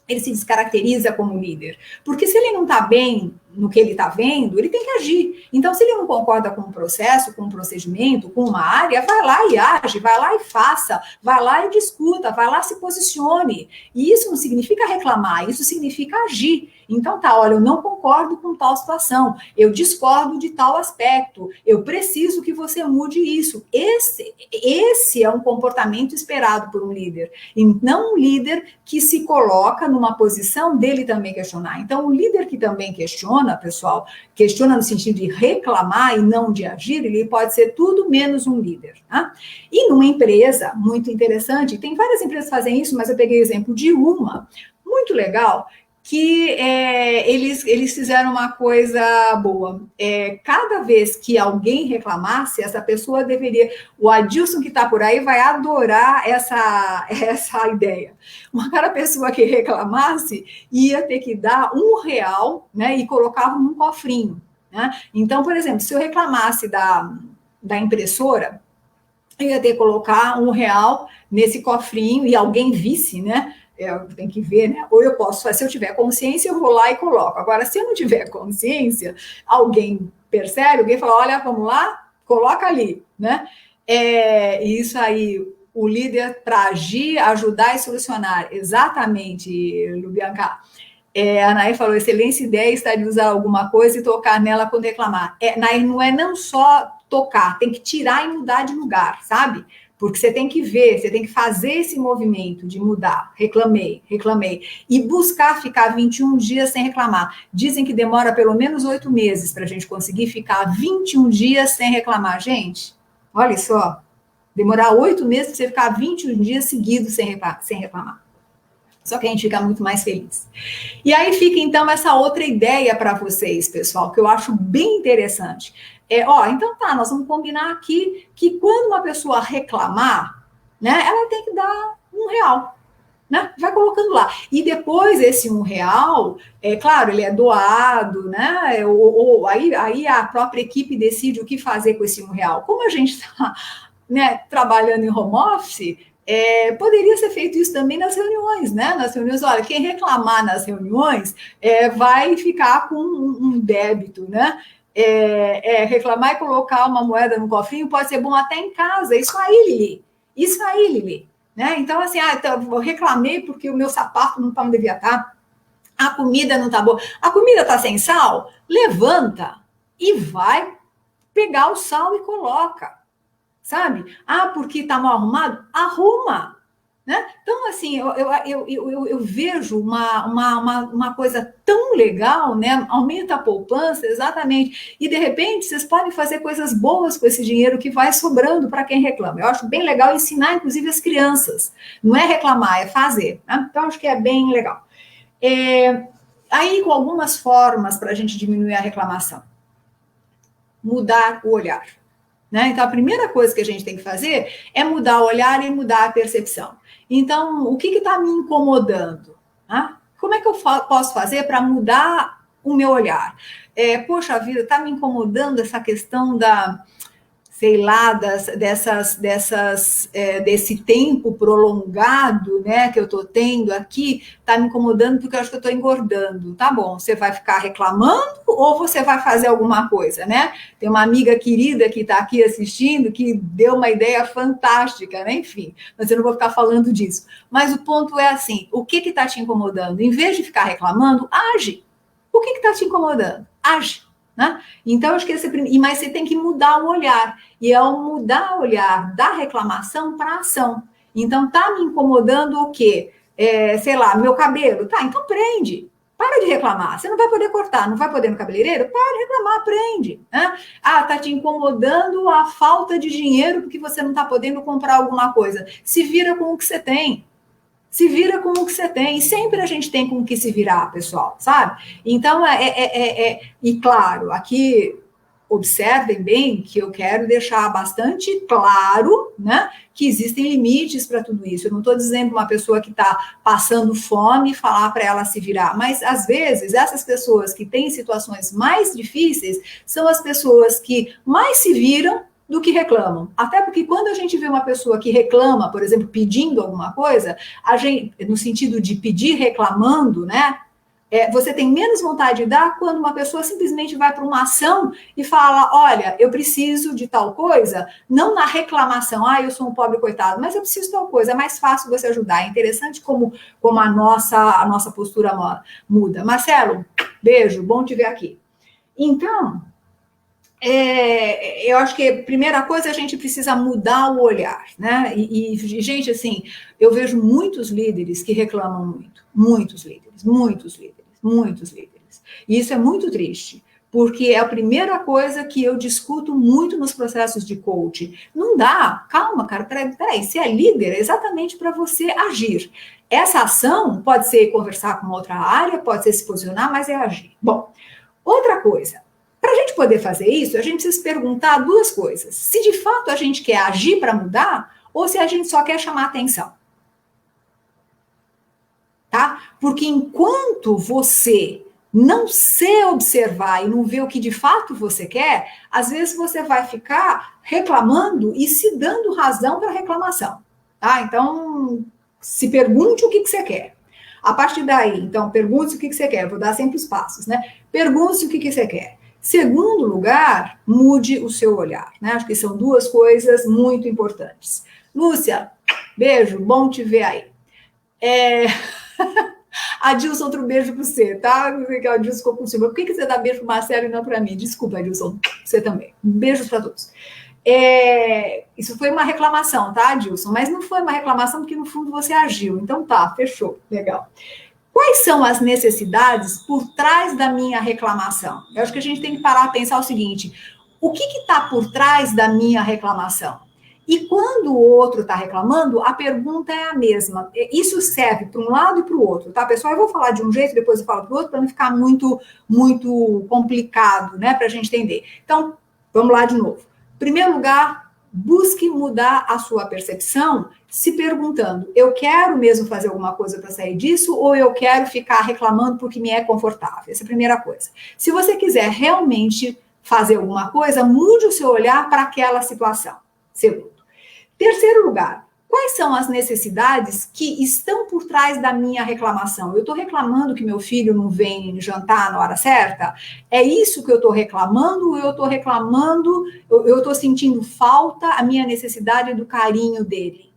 ele se descaracteriza como líder. Porque se ele não está bem no que ele está vendo, ele tem que agir. Então, se ele não concorda com um processo, com um procedimento, com uma área, vai lá e age, vai lá e faça, vai lá e discuta, vai lá e se posicione. E isso não significa reclamar, isso significa agir. Então, olha, eu não concordo com tal situação, eu discordo de tal aspecto, eu preciso que você mude isso. Esse é um comportamento esperado por um líder, e não um líder que se coloca numa posição dele também questionar. Então, o líder que também questiona, questiona, pessoal, questiona no sentido de reclamar e não de agir, ele pode ser tudo menos um líder. Tá? E numa empresa, muito interessante, tem várias empresas que fazem isso, mas eu peguei o exemplo de uma, muito legal, que eles fizeram uma coisa boa. Cada vez que alguém reclamasse, essa pessoa deveria... O Adilson, que está por aí, vai adorar essa ideia. Cada pessoa que reclamasse ia ter que dar R$ 1, né, e colocava num cofrinho. Né? Então, por exemplo, se eu reclamasse da impressora, eu ia ter que colocar R$ 1 nesse cofrinho e alguém visse, né? Tem que ver, né? Ou eu posso fazer, se eu tiver consciência, eu vou lá e coloco. Agora, se eu não tiver consciência, alguém percebe, alguém fala, olha, vamos lá, coloca ali, né? Isso aí, o líder para agir, ajudar e solucionar. Exatamente, Lubianca. A Nair falou, excelente ideia está de usar alguma coisa e tocar nela quando reclamar. Nair, não é não só tocar, tem que tirar e mudar de lugar, sabe? Porque você tem que ver, você tem que fazer esse movimento de mudar. Reclamei. E buscar ficar 21 dias sem reclamar. Dizem que demora pelo menos 8 meses para a gente conseguir ficar 21 dias sem reclamar. Gente, olha só. Demorar 8 meses para você ficar 21 dias seguidos sem reclamar. Só que a gente fica muito mais feliz. E aí fica, então, essa outra ideia para vocês, pessoal, que eu acho bem interessante. Então tá, nós vamos combinar aqui que quando uma pessoa reclamar, né, ela tem que dar R$ 1, né? Vai colocando lá. E depois esse R$ 1, claro, ele é doado, né? Aí a própria equipe decide o que fazer com esse R$ 1. Como a gente está, né, trabalhando em home office, poderia ser feito isso também nas reuniões, né? Nas reuniões, olha, quem reclamar nas reuniões vai ficar com um débito, né? Reclamar e colocar uma moeda no cofrinho pode ser bom até em casa. Isso aí, Lili. Né? Então, assim, eu reclamei porque o meu sapato não está onde devia estar, a comida não está boa. A comida está sem sal? Levanta e vai pegar o sal e coloca. Sabe? Porque está mal arrumado? Arruma. Né? Então, assim, eu vejo uma coisa tão legal, né? Aumenta a poupança, exatamente. E, de repente, vocês podem fazer coisas boas com esse dinheiro que vai sobrando para quem reclama. Eu acho bem legal ensinar, inclusive, as crianças. Não é reclamar, é fazer. Né? Então, acho que é bem legal. Aí, com algumas formas para a gente diminuir a reclamação. Mudar o olhar. Né? Então, a primeira coisa que a gente tem que fazer é mudar o olhar e mudar a percepção. Então, o que está me incomodando? Né? Como é que eu posso fazer para mudar o meu olhar? Poxa vida, está me incomodando essa questão sei lá, desse tempo prolongado, né, que eu estou tendo aqui, está me incomodando porque eu acho que eu estou engordando. Tá bom, você vai ficar reclamando ou você vai fazer alguma coisa, né? Tem uma amiga querida que está aqui assistindo que deu uma ideia fantástica, né? Enfim, mas eu não vou ficar falando disso. Mas o ponto é assim, o que está te incomodando? Em vez de ficar reclamando, age. O que está te incomodando? Age. Né? Então, acho que mas você tem que mudar o olhar. E é o mudar o olhar da reclamação para a ação. Então, tá me incomodando o quê? Sei lá, meu cabelo. Tá, então prende. Para de reclamar. Você não vai poder cortar, não vai poder no cabeleireiro? Para de reclamar, prende. Né? Tá te incomodando a falta de dinheiro porque você não está podendo comprar alguma coisa. Se vira com o que você tem. Se vira com o que você tem. E sempre a gente tem com o que se virar, pessoal, sabe? Então, e claro, aqui observem bem que eu quero deixar bastante claro, né, que existem limites para tudo isso. Eu não estou dizendo uma pessoa que está passando fome falar para ela se virar, mas às vezes essas pessoas que têm situações mais difíceis são as pessoas que mais se viram do que reclamam. Até porque quando a gente vê uma pessoa que reclama, por exemplo, pedindo alguma coisa, a gente, no sentido de pedir reclamando, né? Você tem menos vontade de dar quando uma pessoa simplesmente vai para uma ação e fala, olha, eu preciso de tal coisa, não na reclamação, eu sou um pobre coitado, mas eu preciso de tal coisa, é mais fácil você ajudar. É interessante como a nossa postura muda. Marcelo, beijo, bom te ver aqui. Então, eu acho que a primeira coisa a gente precisa mudar o olhar, né? E, gente, assim, eu vejo muitos líderes que reclamam muito, muitos líderes. deles. E isso é muito triste, porque é a primeira coisa que eu discuto muito nos processos de coaching. Não dá, calma, cara, peraí, se é líder, é exatamente para você agir. Essa ação pode ser conversar com outra área, pode ser se posicionar, mas é agir. Bom, outra coisa, para a gente poder fazer isso, a gente precisa se perguntar duas coisas. Se de fato a gente quer agir para mudar, ou se a gente só quer chamar atenção. Tá? Porque enquanto você não se observar e não ver o que de fato você quer, às vezes você vai ficar reclamando e se dando razão para reclamação. Tá? Então, se pergunte o que você quer. A partir daí, então, pergunte o que você quer. Eu vou dar sempre os passos, né? Pergunte o que você quer. Segundo lugar, mude o seu olhar. Né? Acho que são duas coisas muito importantes. Lúcia, beijo, bom te ver aí. Adilson, outro beijo para você, tá? O Adilson ficou por cima. Por que você dá beijo para o Marcelo e não para mim? Desculpa, Adilson, você também. Beijos para todos. Isso foi uma reclamação, tá, Adilson? Mas não foi uma reclamação porque, no fundo, você agiu. Então tá, fechou. Legal. Quais são as necessidades por trás da minha reclamação? Eu acho que a gente tem que parar a pensar o seguinte: o que está por trás da minha reclamação? E quando o outro está reclamando, a pergunta é a mesma. Isso serve para um lado e para o outro, tá, pessoal? Eu vou falar de um jeito, depois eu falo para o outro, para não ficar muito complicado, né, para a gente entender. Então, vamos lá de novo. Em primeiro lugar, busque mudar a sua percepção, se perguntando: eu quero mesmo fazer alguma coisa para sair disso, ou eu quero ficar reclamando porque me é confortável? Essa é a primeira coisa. Se você quiser realmente fazer alguma coisa, mude o seu olhar para aquela situação. Segundo. Terceiro lugar, quais são as necessidades que estão por trás da minha reclamação? Eu estou reclamando que meu filho não vem jantar na hora certa? É isso que eu estou reclamando? Ou eu estou reclamando, eu estou sentindo falta, a minha necessidade do carinho dele?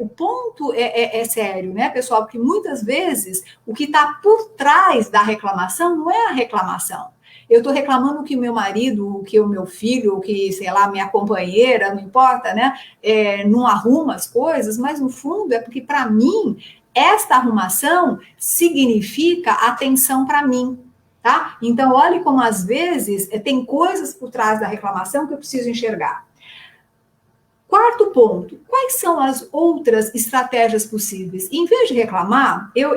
O ponto é sério, né, pessoal? Porque muitas vezes o que está por trás da reclamação não é a reclamação. Eu estou reclamando que o meu marido, que o meu filho, que, sei lá, minha companheira, não importa, né? Não arruma as coisas, mas no fundo é porque, para mim, esta arrumação significa atenção para mim, tá? Então, olhe como às vezes tem coisas por trás da reclamação que eu preciso enxergar. Quarto ponto, quais são as outras estratégias possíveis? Em vez de reclamar, eu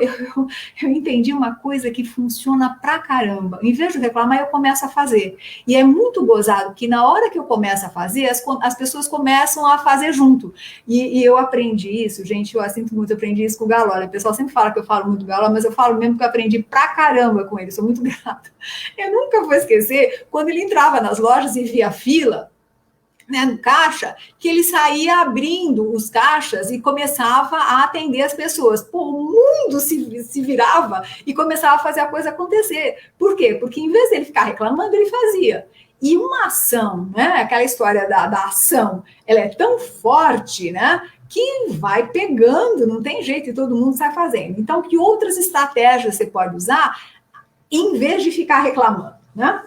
entendi uma coisa que funciona pra caramba. Em vez de reclamar, eu começo a fazer. E é muito gozado que na hora que eu começo a fazer, as pessoas começam a fazer junto. E eu aprendi isso, gente, eu sinto muito, aprendi isso com o Galo. Olha, o pessoal sempre fala que eu falo muito Galo, mas eu falo mesmo que eu aprendi pra caramba com ele, sou muito grata. Eu nunca vou esquecer, quando ele entrava nas lojas e via fila, né, no caixa, que ele saía abrindo os caixas e começava a atender as pessoas. Pô, o mundo se virava e começava a fazer a coisa acontecer. Por quê? Porque em vez dele ficar reclamando, ele fazia. E uma ação, né, aquela história da ação, ela é tão forte, né, que vai pegando, não tem jeito, e todo mundo sai fazendo. Então, que outras estratégias você pode usar em vez de ficar reclamando, né?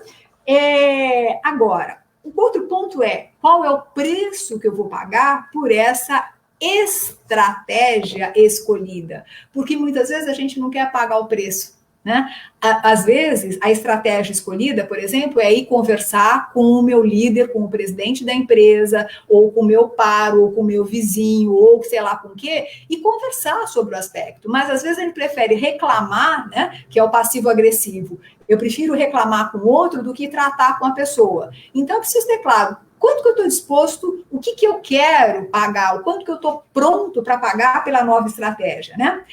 Agora, o outro ponto é: qual é o preço que eu vou pagar por essa estratégia escolhida? Porque muitas vezes a gente não quer pagar o preço, né? Às vezes, a estratégia escolhida, por exemplo, é ir conversar com o meu líder, com o presidente da empresa, ou com o meu par, ou com o meu vizinho, ou sei lá com o quê, e conversar sobre o aspecto. Mas às vezes a gente prefere reclamar, né? Que é o passivo-agressivo. Eu prefiro reclamar com o outro do que tratar com a pessoa. Então, eu preciso ter claro quanto que eu estou disposto, o que eu quero pagar, o quanto que eu estou pronto para pagar pela nova estratégia, né?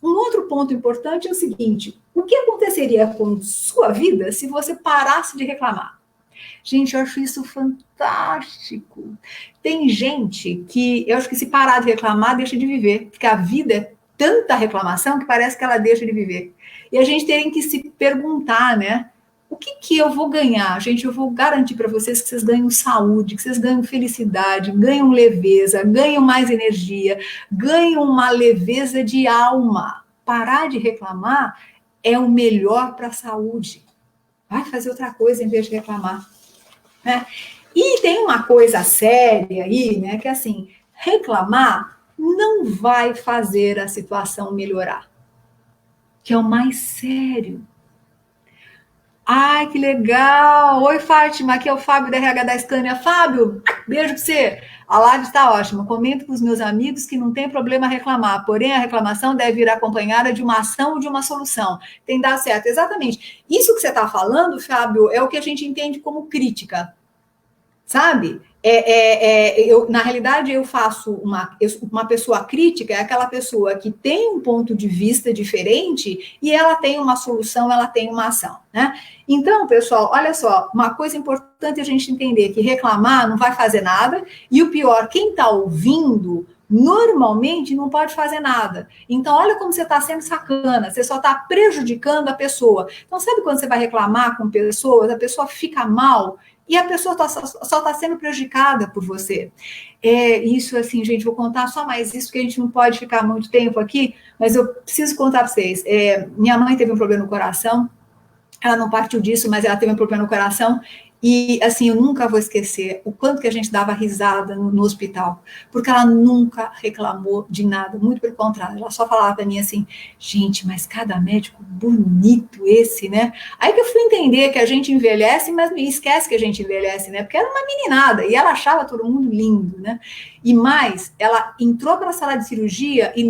Um outro ponto importante é o seguinte: o que aconteceria com sua vida se você parasse de reclamar? Gente, eu acho isso fantástico. Tem gente que, eu acho que se parar de reclamar, deixa de viver, porque a vida é tanta reclamação que parece que ela deixa de viver. E a gente tem que se perguntar, né? O que eu vou ganhar? Gente, eu vou garantir para vocês que vocês ganham saúde, que vocês ganham felicidade, ganham leveza, ganham mais energia, ganham uma leveza de alma. Parar de reclamar é o melhor para a saúde. Vai fazer outra coisa em vez de reclamar, né? E tem uma coisa séria aí, né? Que assim, reclamar não vai fazer a situação melhorar. que é o mais sério. Ai, que legal! Oi, Fátima, aqui é o Fábio da RH da Scania. Fábio, beijo pra você. A live está ótima. Comento com os meus amigos que não tem problema reclamar, porém a reclamação deve ir acompanhada de uma ação ou de uma solução. Tem que dar certo. Exatamente. Isso que você está falando, Fábio, é o que a gente entende como crítica. Sabe? Na realidade, eu faço uma pessoa crítica, é aquela pessoa que tem um ponto de vista diferente e ela tem uma solução, ela tem uma ação, né? Então, pessoal, olha só, uma coisa importante a gente entender que reclamar não vai fazer nada, e o pior, quem está ouvindo normalmente não pode fazer nada. Então, olha como você está sendo sacana, você só está prejudicando a pessoa. Então, sabe quando você vai reclamar com pessoas, a pessoa fica mal e a pessoa só está sendo prejudicada por você. Isso, assim, gente, vou contar só mais isso, porque a gente não pode ficar muito tempo aqui, mas eu preciso contar para vocês. Minha mãe teve um problema no coração, ela não partiu disso, mas ela teve um problema no coração, e, assim, eu nunca vou esquecer o quanto que a gente dava risada no hospital, porque ela nunca reclamou de nada, muito pelo contrário, ela só falava para mim assim, gente, mas cada médico bonito esse, né? Aí que eu fui entender que a gente envelhece, mas esquece que a gente envelhece, né? Porque era uma meninada, e ela achava todo mundo lindo, né? E mais, ela entrou para a sala de cirurgia e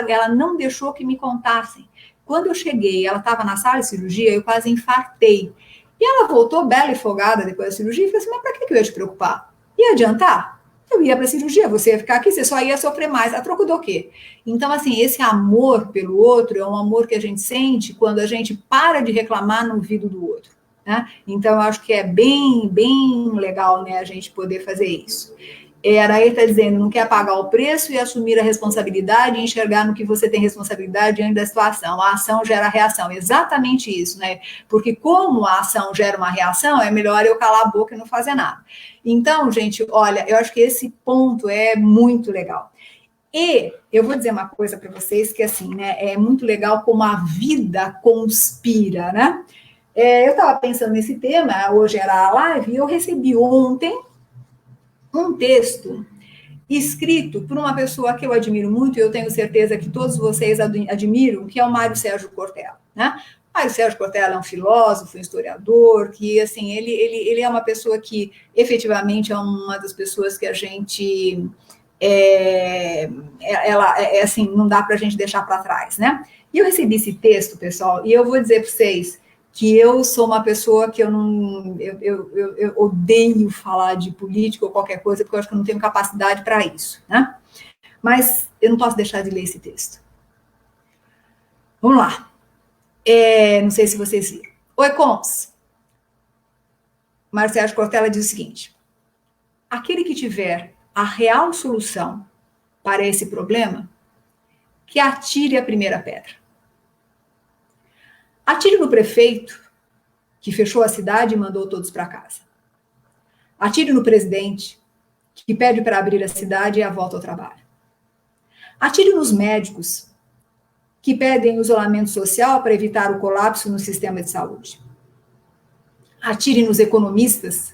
ela não deixou que me contassem. Quando eu cheguei, ela estava na sala de cirurgia, eu quase infartei. E ela voltou bela e folgada depois da cirurgia e falou assim, mas para que eu ia te preocupar? Ia adiantar? Eu ia para a cirurgia, você ia ficar aqui, você só ia sofrer mais. A troco do quê? Então, assim, esse amor pelo outro é um amor que a gente sente quando a gente para de reclamar no ouvido do outro. Né? Então, eu acho que é bem, bem legal, né, a gente poder fazer isso. Araí está dizendo, não quer pagar o preço e assumir a responsabilidade e enxergar no que você tem responsabilidade diante da situação. A ação gera a reação. Exatamente isso, né? Porque como a ação gera uma reação, é melhor eu calar a boca e não fazer nada. Então, gente, olha, eu acho que esse ponto é muito legal. E eu vou dizer uma coisa para vocês que, assim, né, é muito legal como a vida conspira, né? Eu estava pensando nesse tema, hoje era a live, e eu recebi ontem um texto escrito por uma pessoa que eu admiro muito, e eu tenho certeza que todos vocês admiram, que é o Mário Sérgio Cortella, né? Mário Sérgio Cortella é um filósofo, um historiador, que, assim, ele é uma pessoa que, efetivamente, é uma das pessoas que a gente, assim, não dá para a gente deixar para trás, né? E eu recebi esse texto, pessoal, e eu vou dizer para vocês que eu sou uma pessoa que eu odeio falar de política ou qualquer coisa, porque eu acho que eu não tenho capacidade para isso, né? Mas eu não posso deixar de ler esse texto. Vamos lá. Não sei se vocês viram. Oi, Cons. Marcelo Cortella diz o seguinte, aquele que tiver a real solução para esse problema, que atire a primeira pedra. Atire no prefeito, que fechou a cidade e mandou todos para casa. Atire no presidente, que pede para abrir a cidade e a volta ao trabalho. Atire nos médicos, que pedem isolamento social para evitar o colapso no sistema de saúde. Atire nos economistas,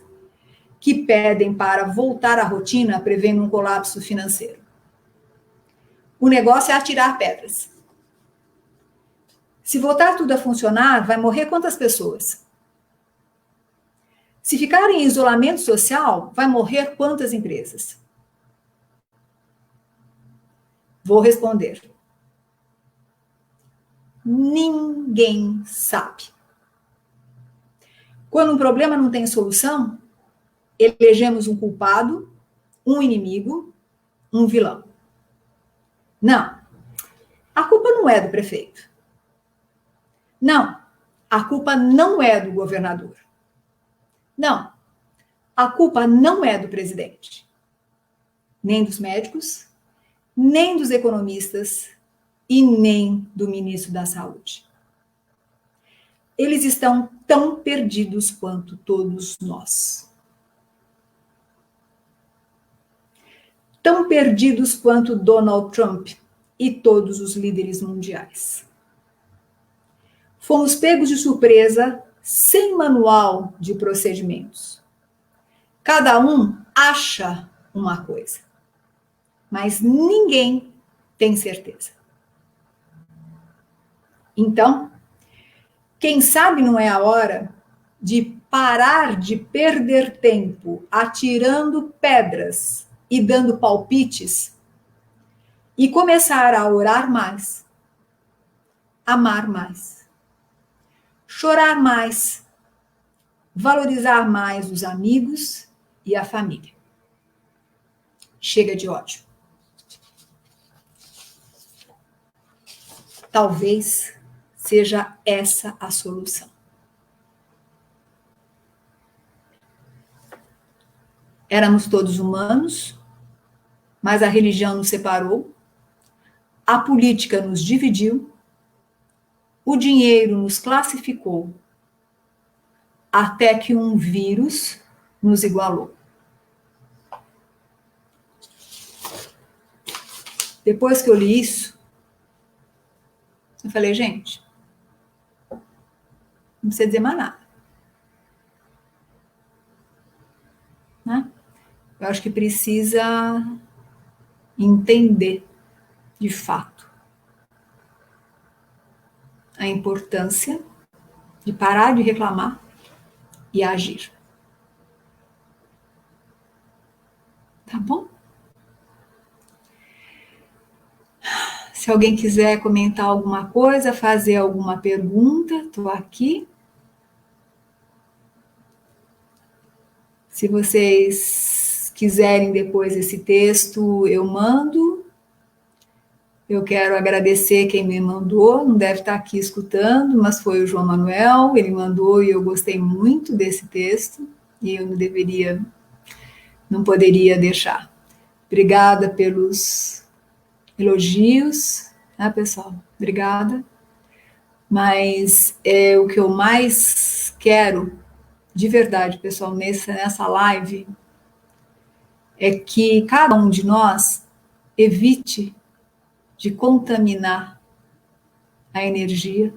que pedem para voltar à rotina prevendo um colapso financeiro. O negócio é atirar pedras. Se voltar tudo a funcionar, vai morrer quantas pessoas? Se ficar em isolamento social, vai morrer quantas empresas? Vou responder. Ninguém sabe. Quando um problema não tem solução, elegemos um culpado, um inimigo, um vilão. Não. A culpa não é do prefeito. Não. A culpa não é do governador. Não. A culpa não é do presidente. Nem dos médicos, nem dos economistas e nem do ministro da Saúde. Eles estão tão perdidos quanto todos nós. Tão perdidos quanto Donald Trump e todos os líderes mundiais. Fomos pegos de surpresa, sem manual de procedimentos. Cada um acha uma coisa, mas ninguém tem certeza. Então, quem sabe não é a hora de parar de perder tempo atirando pedras e dando palpites e começar a orar mais, amar mais, chorar mais, valorizar mais os amigos e a família. Chega de ódio. Talvez seja essa a solução. Éramos todos humanos, mas a religião nos separou, a política nos dividiu, o dinheiro nos classificou, até que um vírus nos igualou. Depois que eu li isso, eu falei, gente, não precisa dizer mais nada. Né? Eu acho que precisa entender, de fato, a importância de parar de reclamar e agir. Tá bom? Se alguém quiser comentar alguma coisa, fazer alguma pergunta, estou aqui. Se vocês quiserem depois esse texto, eu mando. Eu quero agradecer quem me mandou, não deve estar aqui escutando, mas foi o João Manuel, ele mandou e eu gostei muito desse texto e eu não poderia deixar. Obrigada pelos elogios, né, pessoal? Obrigada. Mas o que eu mais quero, de verdade, pessoal, nessa live, é que cada um de nós evite de contaminar a energia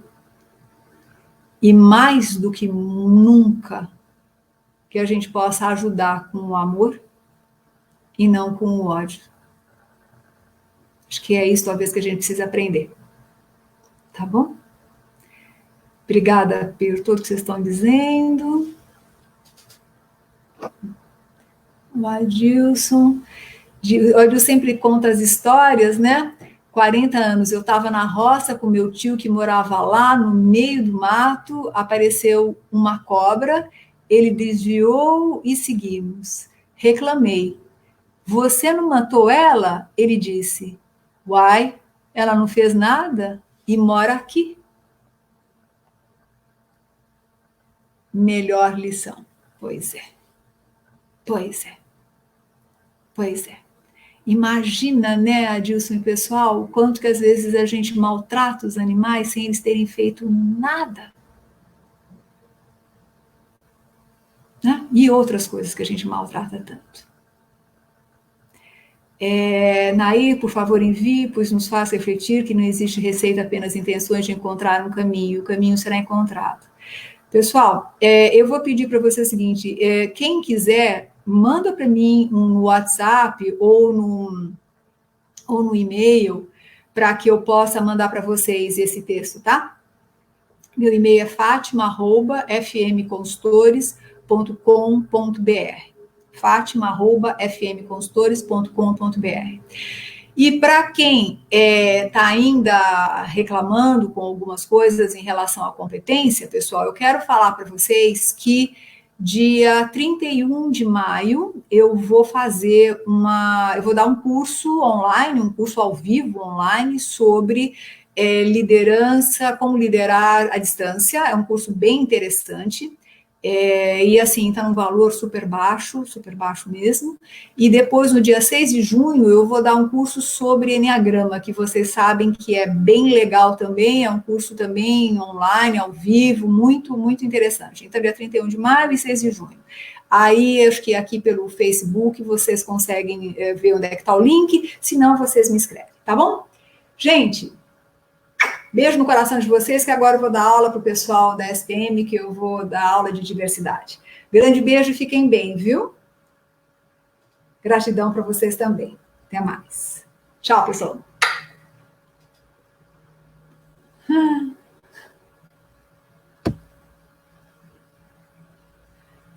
e, mais do que nunca, que a gente possa ajudar com o amor e não com o ódio. Acho que é isso, talvez, que a gente precisa aprender. Tá bom? Obrigada por tudo que vocês estão dizendo. O Adilson sempre conta as histórias, né? 40 anos, eu estava na roça com meu tio que morava lá no meio do mato, apareceu uma cobra, ele desviou e seguimos. Reclamei. Você não matou ela? Ele disse. Uai, ela não fez nada e mora aqui. Melhor lição. Pois é. Pois é. Pois é. Imagina, né, Adilson e pessoal, o quanto que às vezes a gente maltrata os animais sem eles terem feito nada. Né? E outras coisas que a gente maltrata tanto. Nair, por favor, envie, pois nos faz refletir que não existe receita, apenas intenções de encontrar um caminho. O caminho será encontrado. Pessoal, eu vou pedir para você o seguinte, quem quiser, manda para mim no WhatsApp ou no e-mail, para que eu possa mandar para vocês esse texto, tá? Meu e-mail é fatima@fmconsultores.com.br. fatima@fmconsultores.com.br. E para quem está ainda reclamando com algumas coisas em relação à competência, pessoal, eu quero falar para vocês que dia 31 de maio eu vou dar um curso online, um curso ao vivo online sobre liderança, como liderar à distância. É um curso bem interessante. E assim, está num valor super baixo mesmo. E depois, no dia 6 de junho, eu vou dar um curso sobre Enneagrama, que vocês sabem que é bem legal também, é um curso também online, ao vivo, muito, muito interessante. Então, dia 31 de maio e 6 de junho. Aí, acho que aqui pelo Facebook vocês conseguem ver onde é que está o link, se não, vocês me escrevem, tá bom? Gente, beijo no coração de vocês, que agora eu vou dar aula para o pessoal da SPM, que eu vou dar aula de diversidade. Grande beijo e fiquem bem, viu? Gratidão para vocês também. Até mais. Tchau, pessoal.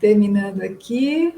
Terminando aqui.